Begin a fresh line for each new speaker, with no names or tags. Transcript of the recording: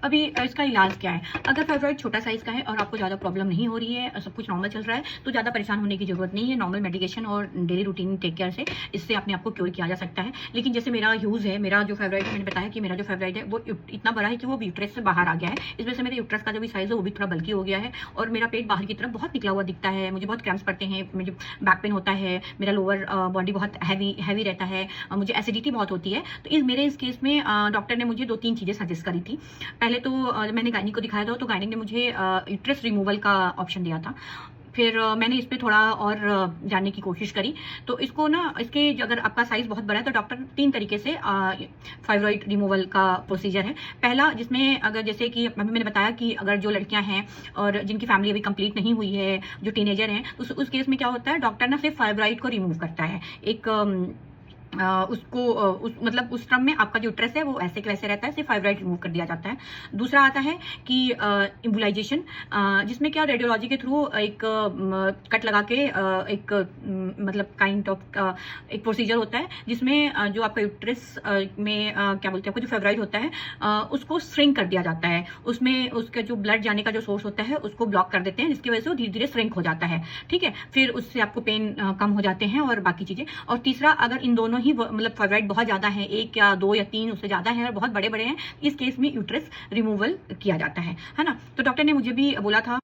अभी इसका इलाज क्या है? अगर फाइब्रॉइड छोटा साइज़ का है और आपको ज़्यादा प्रॉब्लम नहीं हो रही है, सब कुछ नॉर्मल चल रहा है, तो ज़्यादा परेशान होने की ज़रूरत नहीं है। नॉर्मल मेडिकेशन और डेली रूटीन टेक केयर से इससे अपने आप को क्योर किया जा सकता है। लेकिन जैसे मेरा यूज़ है, मेरा जो फाइब्रॉइड है, मैंने बताया कि मेरा जो फाइब्रॉइड है वो इतना बड़ा है कि वो यूट्रस से बाहर आ गया है। इस वजह से मेरे यूट्रस का जो भी साइज़ है वो भी थोड़ा बल्की हो गया है और मेरा पेट बाहर की तरफ बहुत निकला हुआ दिखता है। मुझे बहुत क्रैम्प्स पड़ते हैं, मुझे बैक पेन होता है, मेरा लोअर बॉडी बहुत हैवी रहता है, मुझे एसिडिटी बहुत होती है। तो इस केस में डॉक्टर ने मुझे 2-3 चीज़ें सजेस्ट करी थी। पहले तो मैंने गायनी को दिखाया था, तो गायनी ने मुझे यूट्रस रिमूवल का ऑप्शन दिया था। फिर मैंने इस पे थोड़ा और जानने की कोशिश करी। तो इसको ना, इसके अगर आपका साइज़ बहुत बड़ा है तो डॉक्टर 3 तरीके से फाइब्रॉइड रिमूवल का प्रोसीजर है। पहला, जिसमें अगर जैसे कि अभी मैंने बताया कि अगर जो लड़कियां हैं और जिनकी फैमिली अभी कंप्लीट नहीं हुई है, जो टीनेजर हैं, उस केस में क्या होता है, डॉक्टर ना सिर्फ फाइब्रॉइड को रिमूव करता है। एक उसको मतलब उस टर्म में आपका जो यूट्रस है वो ऐसे के वैसे रहता है, सिर्फ फाइब्रॉइड रिमूव कर दिया जाता है। दूसरा आता है कि इम्बुलाइजेशन, जिसमें क्या रेडियोलॉजी के थ्रू एक कट लगा के एक मतलब काइंड ऑफ एक प्रोसीजर होता है, जिसमें जो आपका यूट्रस में क्या बोलते हैं, आपका जो फाइब्रॉइड होता है उसको श्रिंक कर दिया जाता है। उसमें उसका जो ब्लड जाने का जो सोर्स होता है उसको ब्लॉक कर देते हैं, जिसकी वजह से वो धीरे धीरे श्रिंक हो जाता है। ठीक है, फिर उससे आपको पेन कम हो जाते हैं और बाकी चीज़ें। और तीसरा, अगर इन दोनों ही मतलब फाइब्रॉइड बहुत ज़्यादा है, 1 या 2 या 3 उससे ज़्यादा है और बहुत बड़े बड़े हैं, इस केस में यूट्रस रिमूवल किया जाता है ना। तो डॉक्टर ने मुझे भी बोला था